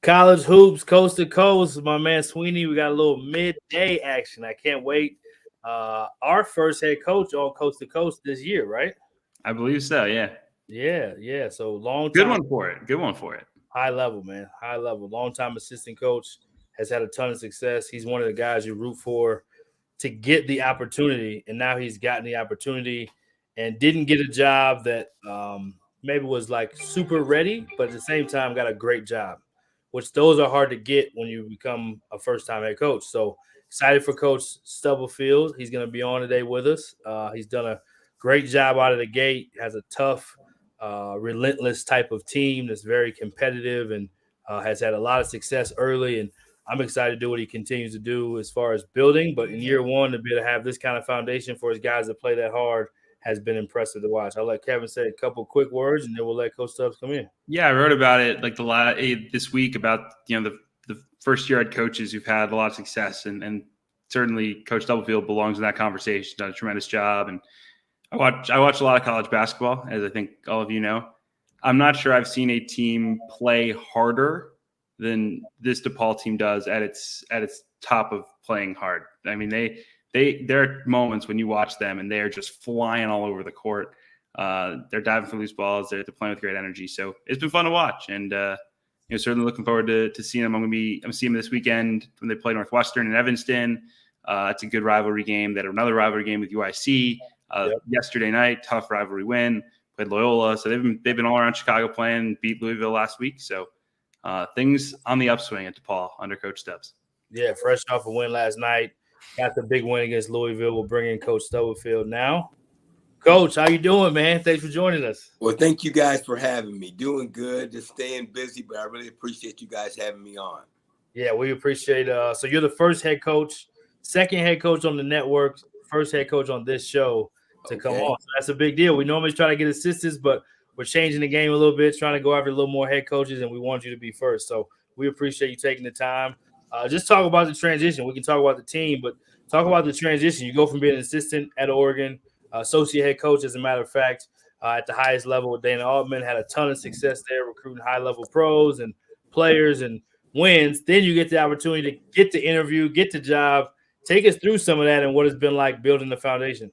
College hoops, coast to coast. My man Sweeney, we got a little midday action. I can't wait. Our first head coach on coast to coast this year, right? I believe so, yeah. Yeah. So long Good time, one for it. Good one for it. high level, man. High level. Long time assistant coach, has had a ton of success. He's one of the guys you root for to get the opportunity, and now he's gotten the opportunity and didn't get a job that maybe was like super ready, but at the same time got a great job, which those are hard to get when you become a first-time head coach. So excited for Coach Stubblefield. He's going to be on today with us. He's done a great job out of the gate, has a tough, relentless type of team that's very competitive and has had a lot of success early. And I'm excited to do what he continues to do as far as building. But in year one, to be able to have this kind of foundation for his guys that play that hard has been impressive to watch. I'll let Kevin say a couple quick words, and then we'll let Coach Stubbs come in. Yeah, I wrote about it like this week about the first year head coaches who've had a lot of success, and certainly Coach Stubblefield belongs in that conversation. Done a tremendous job, and I watch a lot of college basketball, as I think all of you know. I'm not sure I've seen a team play harder than this DePaul team does at its top of playing hard. I mean, there are moments when you watch them and they're just flying all over the court. They're diving for loose balls. They're playing with great energy. So it's been fun to watch, and certainly looking forward to seeing them. I'm seeing them this weekend when they play Northwestern in Evanston. It's a good rivalry game. They had another rivalry game with UIC yesterday night. Tough rivalry win. Played Loyola, so they've been all around Chicago playing. Beat Louisville last week. So things on the upswing at DePaul under Coach Stubbs. Yeah, fresh off a win last night. Got the big win against Louisville. We'll bring in Coach Stubblefield now. Coach, how you doing, man? Thanks for joining us. Well, thank you guys for having me. Doing good, just staying busy, but I really appreciate you guys having me on. Yeah, we appreciate so you're the first head coach, second head coach on the network, first head coach on this show to come on. So that's a big deal. We normally try to get assistants, but we're changing the game a little bit, trying to go after a little more head coaches, and we want you to be first. So we appreciate you taking the time. Just talk about the transition. We can talk about the team, but talk about the transition. You go from being an assistant at Oregon, associate head coach, as a matter of fact, at the highest level with Dana Altman, had a ton of success there, recruiting high-level pros and players and wins. Then you get the opportunity to get the interview, get the job. Take us through some of that and what it's been like building the foundation.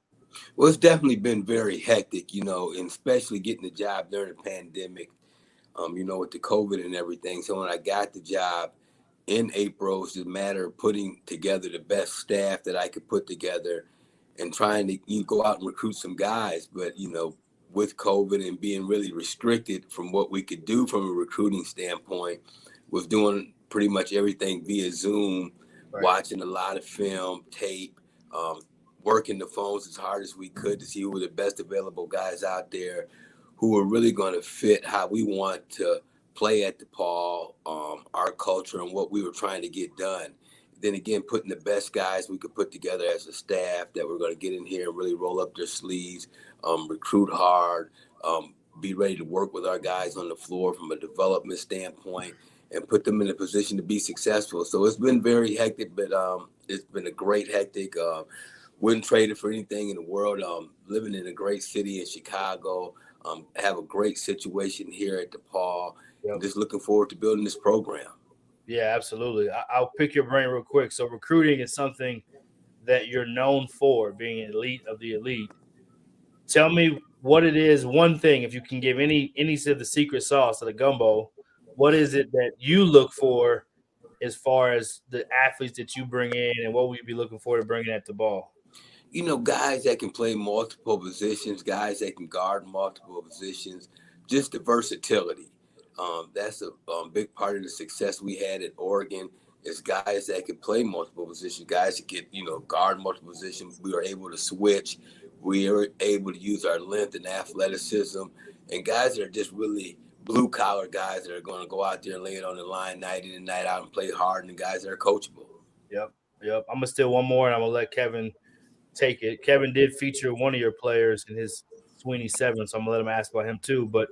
Well, it's definitely been very hectic, and especially getting the job during the pandemic, with the COVID and everything. So when I got the job in April, it's just a matter of putting together the best staff that I could put together and trying to go out and recruit some guys. But, with COVID and being really restricted from what we could do from a recruiting standpoint, was doing pretty much everything via Zoom, right. Watching a lot of film, tape, working the phones as hard as we could to see who were the best available guys out there who were really going to fit how we want to play at DePaul, our culture and what we were trying to get done. Then again, putting the best guys we could put together as a staff that we're going to get in here and really roll up their sleeves, recruit hard, be ready to work with our guys on the floor from a development standpoint and put them in a position to be successful. So it's been very hectic, but it's been a great hectic. Wouldn't trade it for anything in the world. Living in a great city in Chicago, have a great situation here at DePaul. Yep. Just looking forward to building this program. Yeah, absolutely. I'll pick your brain real quick. So recruiting is something that you're known for, being an elite of the elite. Tell me what it is, one thing, if you can give any of the secret sauce of the gumbo, what is it that you look for as far as the athletes that you bring in, and what will you be looking for to bring in at the ball? Guys that can play multiple positions, guys that can guard multiple positions, just the versatility. That's a big part of the success we had at Oregon is guys that can play multiple positions, guys that can, guard multiple positions. We were able to switch. We were able to use our length and athleticism, and guys that are just really blue-collar guys that are going to go out there and lay it on the line night in and night out and play hard, and the guys that are coachable. Yep. I'm going to steal one more, and I'm going to let Kevin take it. Kevin did feature one of your players in his Sweeney 7, so I'm going to let him ask about him too. But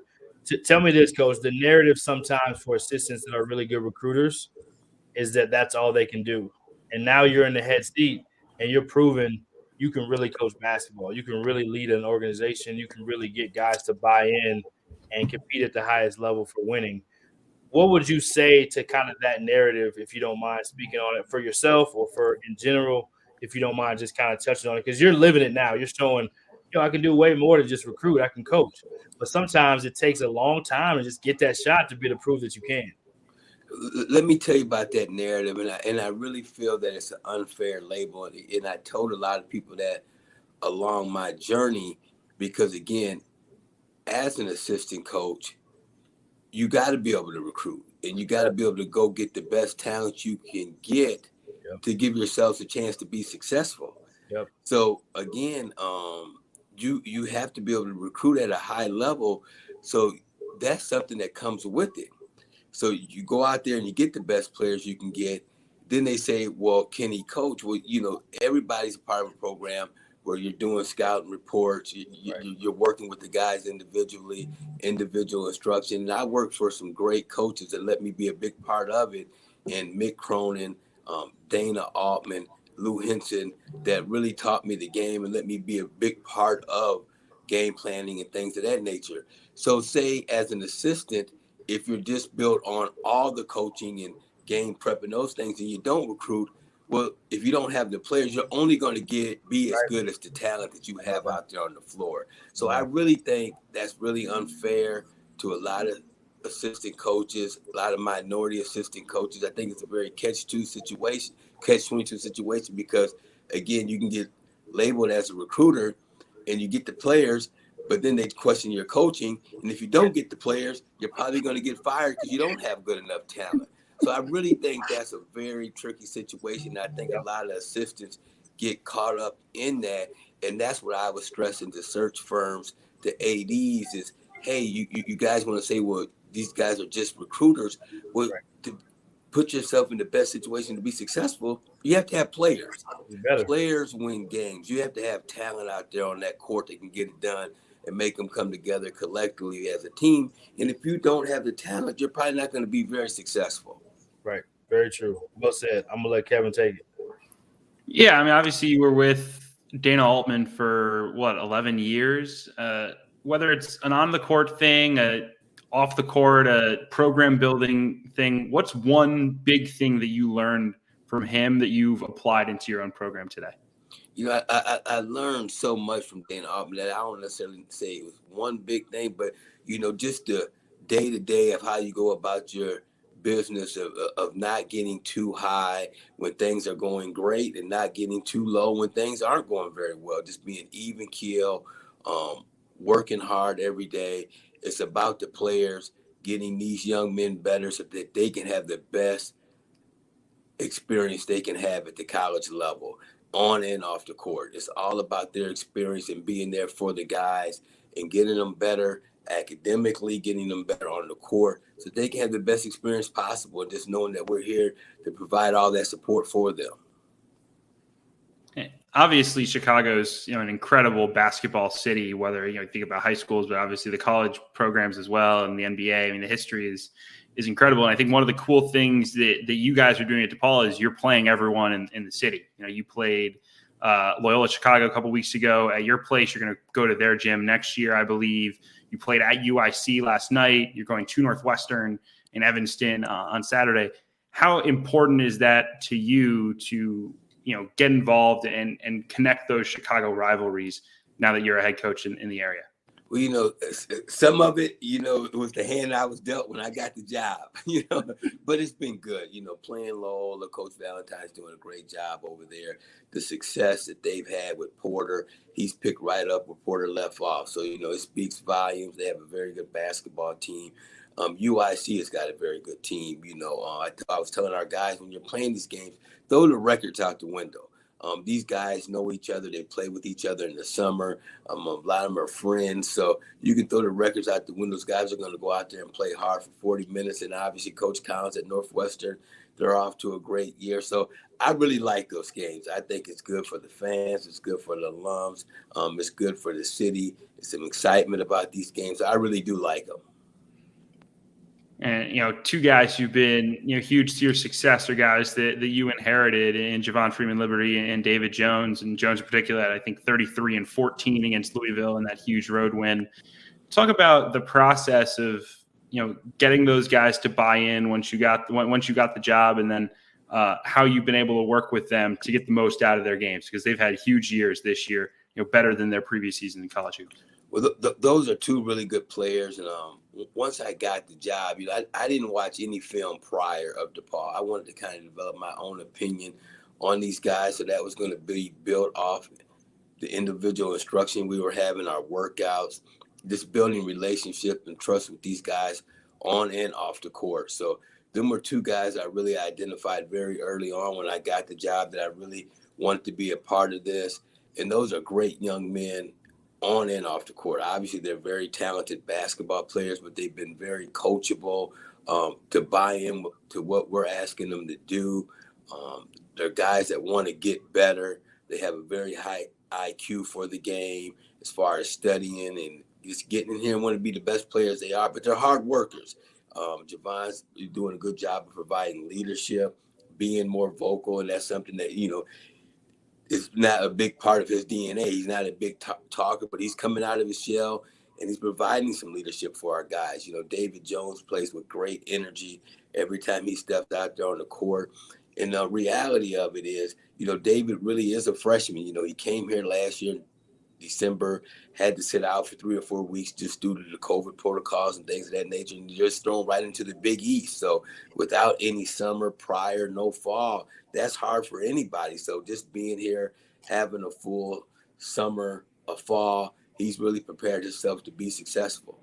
tell me this, Coach, the narrative sometimes for assistants that are really good recruiters is that that's all they can do. And now you're in the head seat, and you're proving you can really coach basketball. You can really lead an organization. You can really get guys to buy in and compete at the highest level for winning. what would you say to kind of that narrative, if you don't mind speaking on it for yourself or for in general, if you don't mind just kind of touching on it? Because you're living it now. You're showing, I can do way more than just recruit. I can coach. But sometimes it takes a long time to just get that shot to be able to prove that you can. Let me tell you about that narrative, and I really feel that it's an unfair label, and I told a lot of people that along my journey, because again, as an assistant coach, you got to be able to recruit, and you got to be able to go get the best talent you can get to give yourselves a chance to be successful. Yep. So again, you have to be able to recruit at a high level. So that's something that comes with it. So you go out there and you get the best players you can get. Then they say, well, can he coach? Well, everybody's a part of a program where you're doing scouting reports. You're working with the guys individually, individual instruction. And I worked for some great coaches that let me be a big part of it. And Mick Cronin, Dana Altman, Lou Henson, that really taught me the game and let me be a big part of game planning and things of that nature. So say as an assistant, if you're just built on all the coaching and game prep and those things and you don't recruit, well, if you don't have the players, you're only going to be as good as the talent that you have out there on the floor. So I really think that's really unfair to a lot of assistant coaches, a lot of minority assistant coaches. I think it's a very catch-22 situation because, again, you can get labeled as a recruiter and you get the players, but then they question your coaching. And if you don't get the players, you're probably going to get fired because you don't have good enough talent. So I really think that's a very tricky situation. I think a lot of assistants get caught up in that. And that's what I was stressing to search firms, to ADs is, hey, you guys want to say, well, these guys are just recruiters. Well, to put yourself in the best situation to be successful, you have to have players. Players win games. You have to have talent out there on that court that can get it done and make them come together collectively as a team. And if you don't have the talent, you're probably not going to be very successful. Right. Very true. Well said. I'm going to let Kevin take it. Yeah, I mean, obviously you were with Dana Altman for, 11 years? Whether it's an on-the-court thing, off the court, a program building thing, what's one big thing that you learned from him that you've applied into your own program today? I learned so much from Dana Altman that I don't necessarily say it was one big thing, but, just the day-to-day of how you go about your business of not getting too high when things are going great and not getting too low when things aren't going very well, just being even keel, working hard every day. It's about the players getting these young men better so that they can have the best experience they can have at the college level, on and off the court. It's all about their experience and being there for the guys and getting them better academically, getting them better on the court so they can have the best experience possible, and just knowing that we're here to provide all that support for them. Obviously, Chicago's an incredible basketball city, whether you think about high schools, but obviously the college programs as well, and the NBA. I mean, the history is incredible. And I think one of the cool things that you guys are doing at DePaul is you're playing everyone in the city. You played Loyola Chicago a couple weeks ago at your place. You're going to go to their gym next year, I believe. You played at UIC last night. You're going to Northwestern in Evanston on Saturday. How important is that to you to get involved and connect those Chicago rivalries now that you're a head coach in the area? Well, some of it, it was the hand I was dealt when I got the job, but it's been good, playing Loyola. Coach Valentine's doing a great job over there. The success that they've had with Porter, he's picked right up where Porter left off. So, it speaks volumes. They have a very good basketball team. UIC has got a very good team. I was telling our guys, when you're playing these games, throw the records out the window. These guys know each other. They play with each other in the summer. A lot of them are friends. So you can throw the records out the window. Those guys are going to go out there and play hard for 40 minutes. And obviously Coach Collins at Northwestern, they're off to a great year. So I really like those games. I think it's good for the fans. It's good for the alums. It's good for the city. It's some excitement about these games. I really do like them. And, two guys who've been, huge to your success are guys that you inherited in Javon Freeman-Liberty and David Jones, and Jones in particular, I think 33 and 14 against Louisville in that huge road win. Talk about the process of, getting those guys to buy in once you got the job, and then how you've been able to work with them to get the most out of their games, because they've had huge years this year, better than their previous season in college hoops. Well, those are two really good players, and once I got the job, I didn't watch any film prior of DePaul. I wanted to kind of develop my own opinion on these guys, so that was going to be built off the individual instruction we were having, our workouts, just building relationship and trust with these guys on and off the court. So them were two guys I really identified very early on when I got the job that I really wanted to be a part of this. And those are great young men on and off the court. Obviously, they're very talented basketball players, but they've been very coachable to buy in to what we're asking them to do. They're guys that want to get better. They have a very high IQ for the game as far as studying and just getting in here and want to be the best players they are, but they're hard workers. Javon's doing a good job of providing leadership, being more vocal, and that's something that, is not a big part of his DNA. He's not a big talker, but he's coming out of his shell, and he's providing some leadership for our guys. David Jones plays with great energy every time he steps out there on the court. And the reality of it is, David really is a freshman. He came here last year in December, had to sit out for 3 or 4 weeks just due to the COVID protocols and things of that nature, and just thrown right into the Big East. So without any summer prior, no fall, that's hard for anybody. So just being here, having a full summer, a fall, he's really prepared himself to be successful.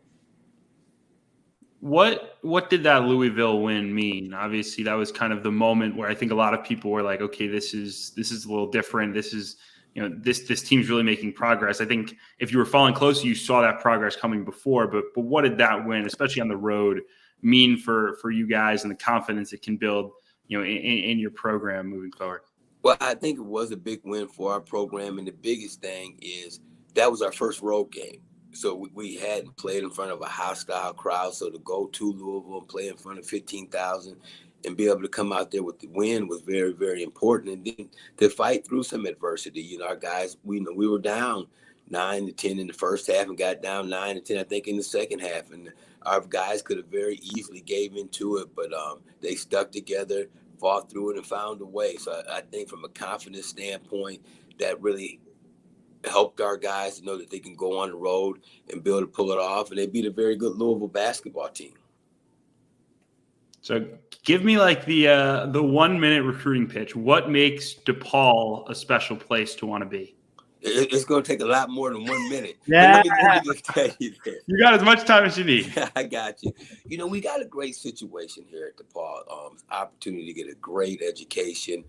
What did that Louisville win mean? Obviously, that was kind of the moment where I think a lot of people were like, okay, this is a little different. This is, this team's really making progress. I think if you were following closely, you saw that progress coming before, but what did that win, especially on the road, mean for you guys and the confidence it can build, in your program moving forward? Well, I think it was a big win for our program, and the biggest thing is that was our first road game. So we hadn't played in front of a hostile crowd. So to go to Louisville and play in front of 15,000 and be able to come out there with the win was very, very important. And then to fight through some adversity, our guys, we were down 9-10 in the first half and got down 9-10, I think, in the second half. And our guys could have very easily gave into it, but they stuck together, fought through it, and found a way. So I think from a confidence standpoint, that really helped our guys to know that they can go on the road and be able to pull it off, and they beat a very good Louisville basketball team. So give me like the 1 minute recruiting pitch. What makes DePaul a special place to want to be? It's going to take a lot more than 1 minute. Yeah. Let me just tell you this. You got as much time as you need. I got you. We got a great situation here at DePaul. Opportunity to get a great education.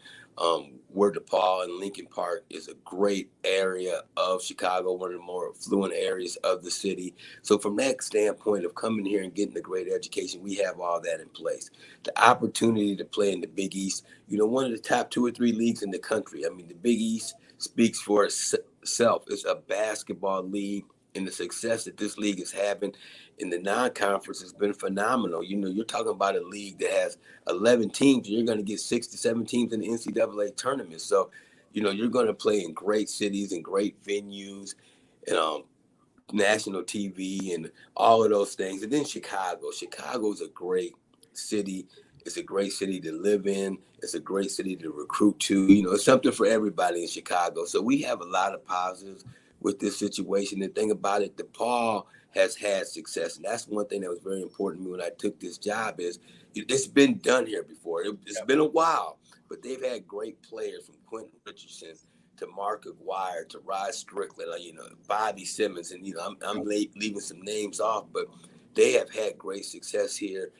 Where DePaul and Lincoln Park is a great area of Chicago, one of the more affluent areas of the city. So from that standpoint of coming here and getting a great education, we have all that in place. The opportunity to play in the Big East, one of the top 2 or 3 leagues in the country. I mean, the Big East speaks for itself. It's a basketball league, and the success that this league is having in the non-conference has been phenomenal. You're talking about a league that has 11 teams, and you're going to get 6 to 7 teams in the NCAA tournament. So, you're going to play in great cities and great venues and national TV and all of those things. And then Chicago. Chicago is a great city. It's a great city to live in. It's a great city to recruit to. It's something for everybody in Chicago. So we have a lot of positives with this situation. The thing about it, DePaul has had success. And that's one thing that was very important to me when I took this job is it's been done here before. It's been a while, but they've had great players from Quentin Richardson to Mark Aguirre to Rod Strickland, Bobby Simmons. And, I'm leaving some names off, but they have had great success here.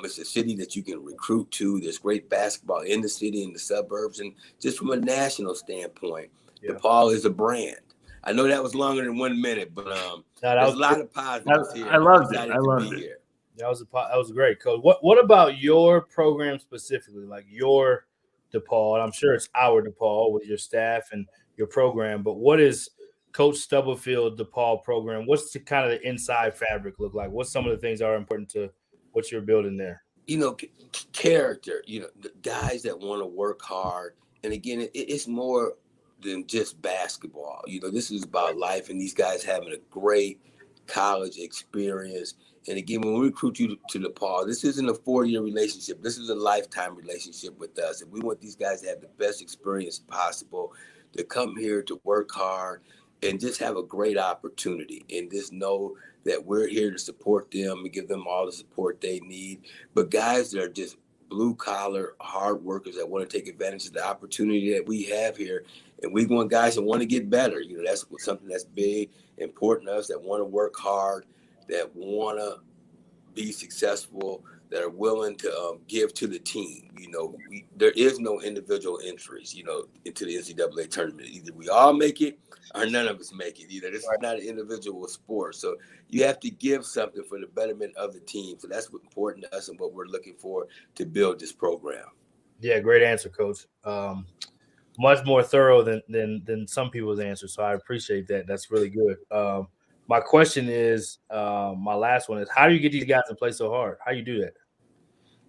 It's a city that you can recruit to. There's great basketball in the city, in the suburbs. And just from a national standpoint, DePaul is a brand. I know that was longer than 1 minute, but there's a lot of positives here. I loved it. I loved it. Here. That was great, Coach. What about your program specifically, like your DePaul? And I'm sure it's our DePaul with your staff and your program, but what is Coach Stubblefield DePaul program? What's the kind of the inside fabric look like? What's some of the things that are important to what you're building there? Character, the guys that want to work hard. And again, it's more than just basketball. This is about life, and these guys having a great college experience. And again, when we recruit you to DePaul, this isn't a 4-year relationship. This is a lifetime relationship with us. And we want these guys to have the best experience possible, to come here to work hard and just have a great opportunity, and just know that we're here to support them and give them all the support they need. But guys that are just blue collar, hard workers that want to take advantage of the opportunity that we have here. And we want guys that want to get better. You know, that's something that's big, important to us, that want to work hard, that want to be successful, that are willing to give to the team. You know, there is no individual entries, you know, into the NCAA tournament. Either we all make it or none of us make it. Either this is not an individual sport. So you have to give something for the betterment of the team. So that's what's important to us and what we're looking for to build this program. Yeah, great answer, Coach. Much more thorough than some people's answers. So I appreciate that. That's really good. My question is, my last one is, how do you get these guys to play so hard? How do you do that?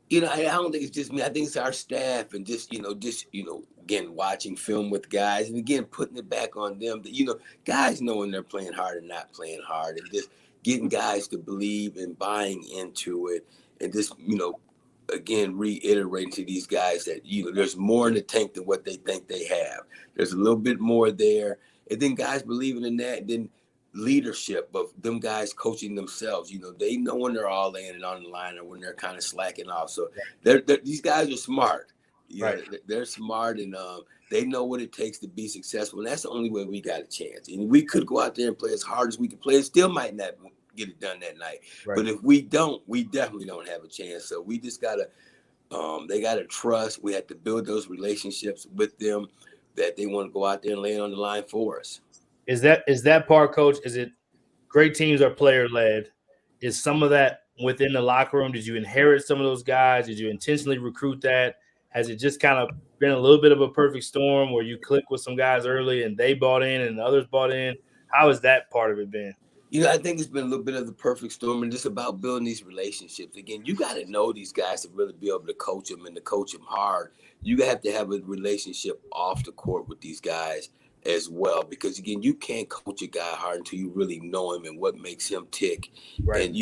You know, I don't think it's just me. I think it's our staff, and just again, watching film with guys, and again, putting it back on them. That, guys know when they're playing hard and not playing hard, and just getting guys to believe and buying into it, and just, again, reiterating to these guys that, there's more in the tank than what they think they have. There's a little bit more there, and then guys believing in that, and then leadership of them guys coaching themselves. They know when they're all in and on the line, or when they're kind of slacking off. So these guys are smart. Right. They're smart, and they know what it takes to be successful. And that's the only way we got a chance. And we could go out there and play as hard as we can play, and still might not get it done that night. Right. But if we don't, we definitely don't have a chance. So we just gotta, they gotta trust. We have to build those relationships with them, that they want to go out there and lay it on the line for us. Is that part, Coach? Is it great teams are player led? Is some of that within the locker room? Did you inherit some of those guys? Did you intentionally recruit that? Has it just kind of been a little bit of a perfect storm where you click with some guys early and they bought in and others bought in? How has that part of it been? I think it's been a little bit of the perfect storm, and just about building these relationships. Again, you got to know these guys to really be able to coach them, and to coach them hard. You have to have a relationship off the court with these guys as well, because again, you can't coach a guy hard until you really know him and what makes him tick. Right. And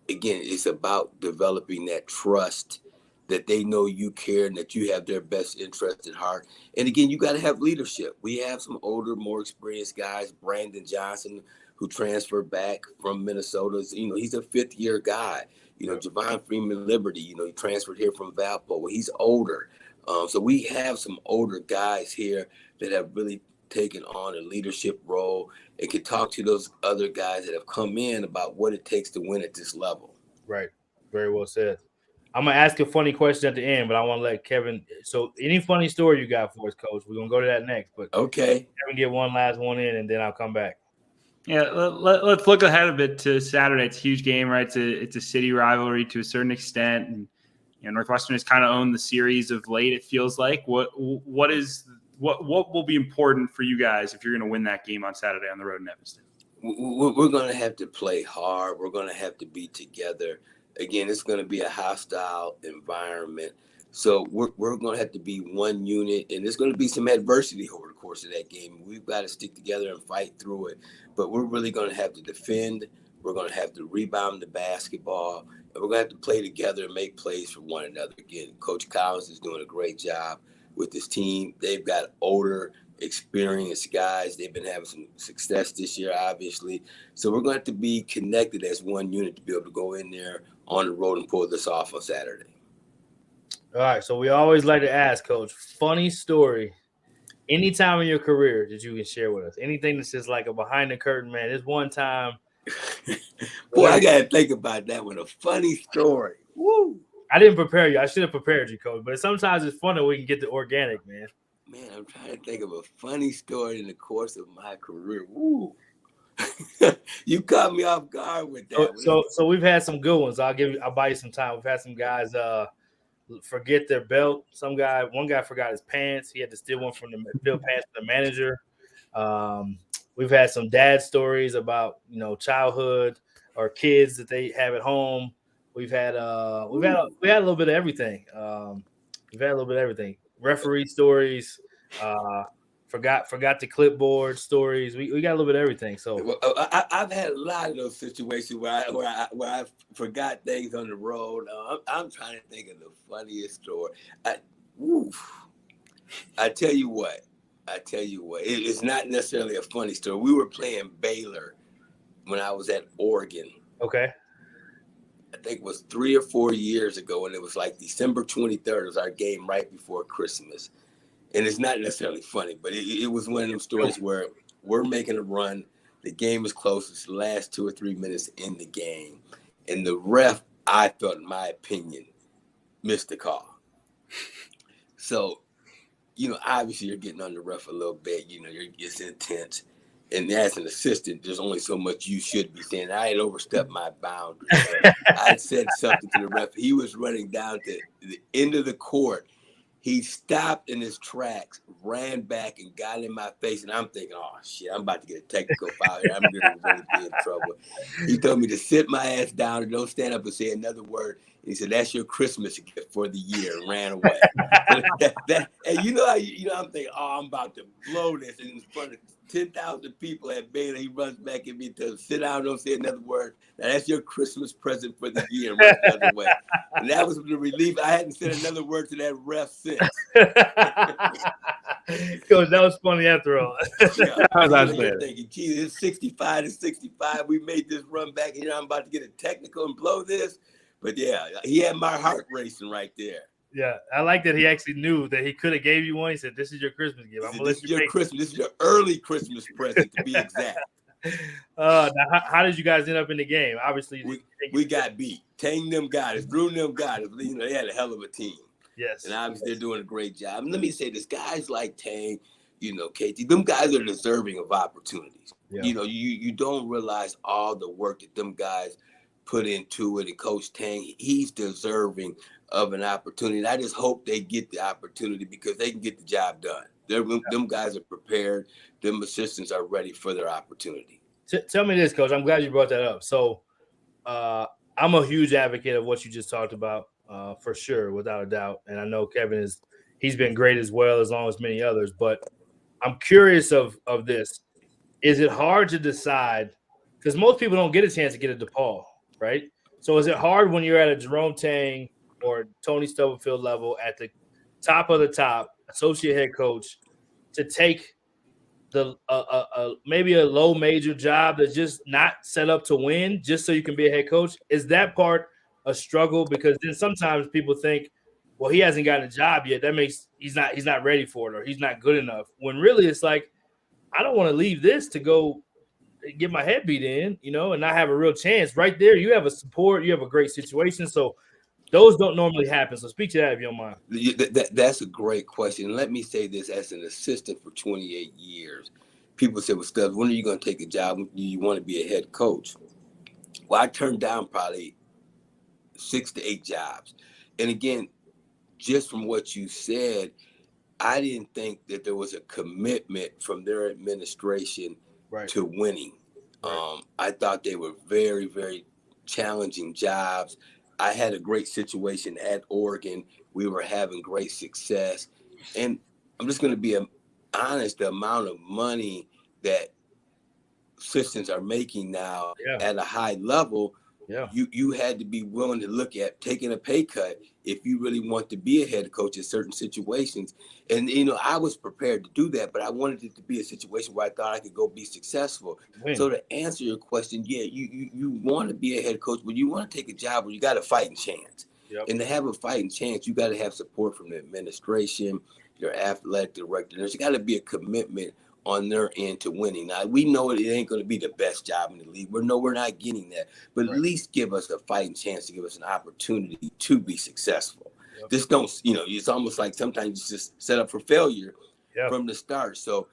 again, it's about developing that trust, that they know you care and that you have their best interest at heart. And again, you got to have leadership. We have some older, more experienced guys. Brandon Johnson, who transferred back from Minnesota, he's a 5th-year guy. Javon Freeman Liberty, he transferred here from Valpo. He's older. So we have some older guys here that have really taken on a leadership role and can talk to those other guys that have come in about what it takes to win at this level. Right. Very well said. I'm going to ask a funny question at the end, but I want to let Kevin. So any funny story you got for us, Coach? We're going to go to that next. But okay, Kevin, get one last one in, and then I'll come back. Yeah, let's look ahead a bit to Saturday. It's a huge game, right? It's a city rivalry to a certain extent, and Northwestern has kind of owned the series of late. It feels like what will be important for you guys if you're going to win that game on Saturday on the road in Evanston? We're going to have to play hard. We're going to have to be together. Again, it's going to be a hostile environment. So we're going to have to be one unit, and there's going to be some adversity over the course of that game. We've got to stick together and fight through it. But we're really going to have to defend. We're going to have to rebound the basketball, and we're going to have to play together and make plays for one another. Again, Coach Collins is doing a great job with this team. They've got older, experienced guys. They've been having some success this year, obviously. So we're going to have to be connected as one unit to be able to go in there on the road and pull this off on Saturday. All right, so we always like to ask, Coach, funny story, any time in your career that you can share with us. Anything that's just like a behind the curtain, man. This one time. Boy, I got to think about that one. A funny story. Woo! I didn't prepare you. I should have prepared you, Coach. But sometimes it's fun that we can get the organic, man. Man, I'm trying to think of a funny story in the course of my career. Woo! You caught me off guard with that. So we've had some good ones. I'll buy you some time. We've had some guys forget their belt. One guy forgot his pants. He had to steal one from the field pants from the manager. We've had some dad stories about childhood or kids that they have at home. We had a little bit of everything. Referee stories. For Forgot the clipboard stories. We got a little bit of everything. So well, I've had a lot of those situations where I forgot things on the road. I'm trying to think of the funniest story. I tell you what, it's not necessarily a funny story. We were playing Baylor when I was at Oregon. Okay. I think it was 3 or 4 years ago, and it was like December 23rd was our game right before Christmas. And it's not necessarily funny, but it was one of them stories where we're making a run. The game is close. It's the last 2 or 3 minutes in the game. And the ref, I felt, in my opinion, missed the call. So, obviously you're getting on the ref a little bit. It's intense. And as an assistant, there's only so much you should be saying. I had overstepped my boundaries. I said something to the ref. He was running down to the end of the court. He stopped in his tracks, ran back, and got in my face. And I'm thinking, oh, shit, I'm about to get a technical foul here. I'm going to really be in trouble. He told me to sit my ass down and don't stand up and say another word. And he said, that's your Christmas gift for the year, and ran away. And I'm thinking, oh, I'm about to blow this. And in front of 10,000 people at Baylor, he runs back at me to sit down, don't say another word. Now, that's your Christmas present for the year, and runs the other way. And that was the relief. I hadn't said another word to that ref since. Coach, that was funny after all. You're thinking, geez, it's 65-65. We made this run back, and I'm about to get a technical and blow this. But yeah, he had my heart racing right there. Yeah, I like that he actually knew that he could have gave you one. He said, "This is your Christmas gift. I'm gonna let you take Christmas. This is your early Christmas present, to be exact." Now, how did you guys end up in the game? Obviously, we got beat. Tang them got us. Drew them got us. They had a hell of a team. Yes, and obviously they're doing a great job. And let me say this: guys like Tang, KT, them guys are deserving of opportunities. Yeah. You don't realize all the work that them guys put into it. And Coach Tang, he's deserving of an opportunity. And I just hope they get the opportunity because they can get the job done. Them guys are prepared. Them assistants are ready for their opportunity. Tell me this, Coach. I'm glad you brought that up. So I'm a huge advocate of what you just talked about, for sure, without a doubt. And I know Kevin he's been great as well, as long as many others. But I'm curious of this. Is it hard to decide? Because most people don't get a chance to get a DePaul, right? So is it hard when you're at a Jerome Tang or Tony Stubblefield level at the top of the top, associate head coach, to take the maybe a low major job that's just not set up to win, just so you can be a head coach? Is that part a struggle? Because then sometimes people think, well, he hasn't gotten a job yet. That makes he's not ready for it, or he's not good enough. When really it's like, I don't want to leave this to go get my head beat in, and not have a real chance. Right there, you have a support, you have a great situation. So those don't normally happen. So speak to that if you don't mind. That's a great question. Let me say this: as an assistant for 28 years, people say, well, Stubbs, when are you going to take a job? You want to be a head coach? Well, I turned down probably 6 to 8 jobs. And again, just from what you said, I didn't think that there was a commitment from their administration to winning. Right. I thought they were very, very challenging jobs. I had a great situation at Oregon. We were having great success. And I'm just going to be honest, the amount of money that assistants are making now at a high level, you had to be willing to look at taking a pay cut if you really want to be a head coach in certain situations. And, I was prepared to do that, but I wanted it to be a situation where I thought I could go be successful. So to answer your question, you want to be a head coach, but you want to take a job where you got a fighting chance. Yep. And to have a fighting chance, you got to have support from the administration, your athletic director. There's got to be a commitment on their end to winning. Now, we know it ain't going to be the best job in the league. We're not getting that. But at least give us a fighting chance to give us an opportunity to be successful. Yep. Just don't, it's almost like sometimes it's just set up for failure from the start. So,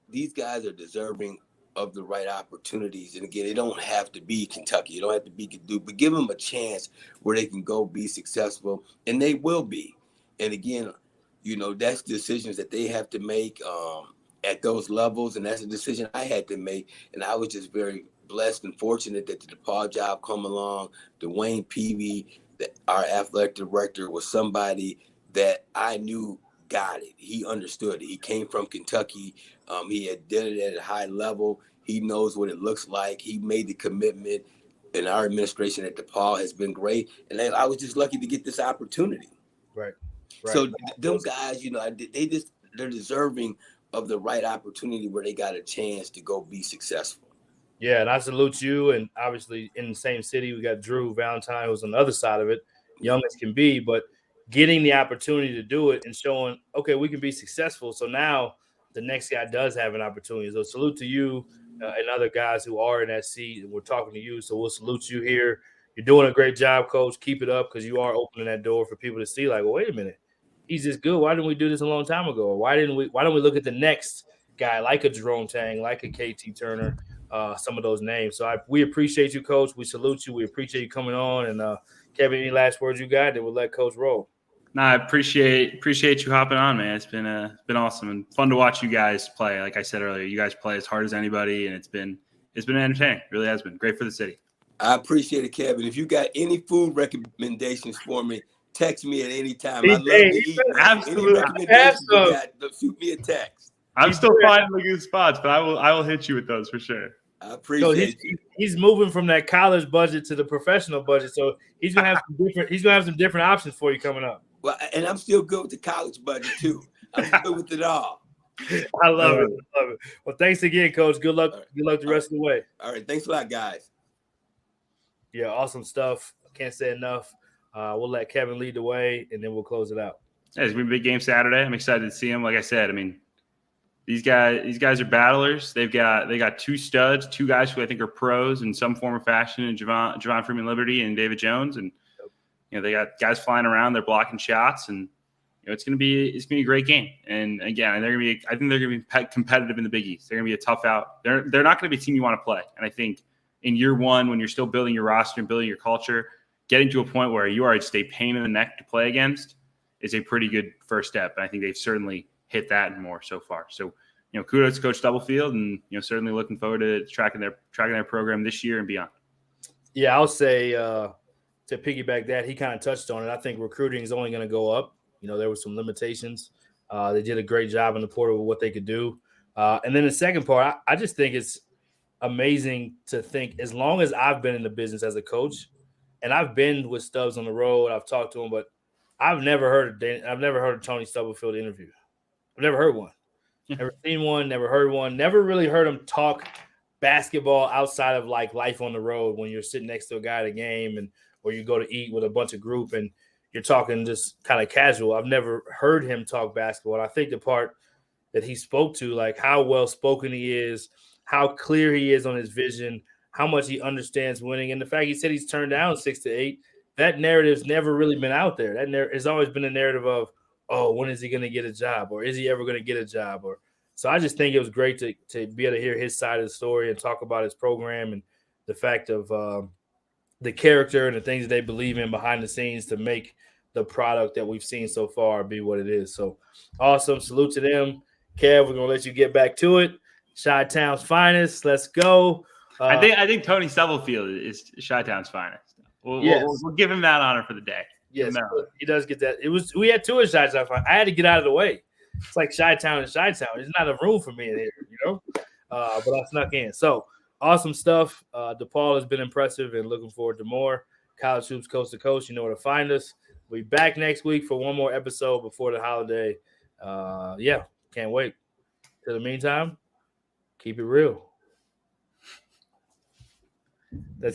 these guys are deserving of the right opportunities. And again, it don't have to be Kentucky. It don't have to be Duke, but give them a chance where they can go be successful, and they will be. And again, that's decisions that they have to make at those levels, and that's a decision I had to make. And I was just very blessed and fortunate that the DePaul job come along. Dwayne Peavy, our athletic director, was somebody that I knew got it. He understood it. He came from Kentucky. He had done it at a high level. He knows what it looks like. He made the commitment, and our administration at DePaul has been great. And I was just lucky to get this opportunity. Right. So them guys, they're deserving of the right opportunity where they got a chance to go be successful. Yeah, and I salute you. And obviously in the same city, we got Drew Valentine, who's on the other side of it, young as can be, but getting the opportunity to do it and showing, okay, we can be successful. So now the next guy does have an opportunity. So salute to you and other guys who are in that seat. And we're talking to you. So we'll salute you here. You're doing a great job, Coach. Keep it up, because you are opening that door for people to see, like, well, wait a minute. He's just good. Why didn't we do this a long time ago? Or why don't we look at the next guy like a Jerome Tang, like a KT Turner, some of those names. So we appreciate you, Coach. We salute you. We appreciate you coming on. And Kevin, any last words you got? Then we'll let Coach roll. No, I appreciate you hopping on, man. It's been awesome and fun to watch you guys play. Like I said earlier, you guys play as hard as anybody, and it's been entertaining. It really has been great for the city. I appreciate it, Kevin. If you got any food recommendations for me, text me at any time. I love to eat. Absolutely. Any recommendations you got, shoot me a text. I'm still finding the good spots, but I will hit you with those for sure. I appreciate it. He's moving from that college budget to the professional budget, so he's gonna have some different options for you coming up. Well, and I'm still good with the college budget too. I'm good with it all. I love it. Well, thanks again, Coach. Good luck. Right. Good luck the rest of the way. All right. Thanks a lot, guys. Yeah, awesome stuff. Can't say enough. We'll let Kevin lead the way, and then we'll close it out. Yeah, it's gonna be a big game Saturday. I'm excited to see him. Like I said, I mean, these guys are battlers. They got two studs, two guys who I think are pros in some form or fashion, in Javon Freeman Liberty and David Jones, and they got guys flying around. They're blocking shots, and it's gonna be a great game. And again, I think they're gonna be competitive in the Big East. They're gonna be a tough out. They're not gonna be a team you want to play. And I think in year one, when you're still building your roster and building your culture, getting to a point where you are just a pain in the neck to play against is a pretty good first step. And I think they've certainly hit that and more so far. So, kudos to Coach Stubblefield, and certainly looking forward to tracking their program this year and beyond. Yeah, I'll say to piggyback that, he kind of touched on it. I think recruiting is only going to go up. There were some limitations. They did a great job in the portal with what they could do. And then the second part, I just think it's amazing to think, as long as I've been in the business as a coach, and I've been with Stubbs on the road, I've talked to him, but I've never heard a Tony Stubblefield interview. I've never heard one. Never seen one, never heard one, never really heard him talk basketball outside of like life on the road, when you're sitting next to a guy at a game or you go to eat with a bunch of group and you're talking just kind of casual. I've never heard him talk basketball. And I think the part that he spoke to, like how well spoken he is, how clear he is on his vision, how much he understands winning, and the fact he said he's turned down 6 to 8, that narrative's never really been out there. That has always been a narrative of, oh, when is he going to get a job? Or is he ever going to get a job? So I just think it was great to be able to hear his side of the story and talk about his program and the fact of the character and the things that they believe in behind the scenes to make the product that we've seen so far be what it is. So awesome. Salute to them. Kev, we're going to let you get back to it. Chi-Town's finest. Let's go. I think Tony Stubblefield is Chi-Town's finest. We'll give him that honor for the day. Yes, he does get that. We had two of Chi-Town. I had to get out of the way. It's like Chi-Town and Chi-Town. There's not a room for me in here, but I snuck in. So awesome stuff. DePaul has been impressive, and looking forward to more. College Hoops Coast to Coast. You know where to find us. We'll be back next week for one more episode before the holiday. Can't wait. Till the meantime, keep it real.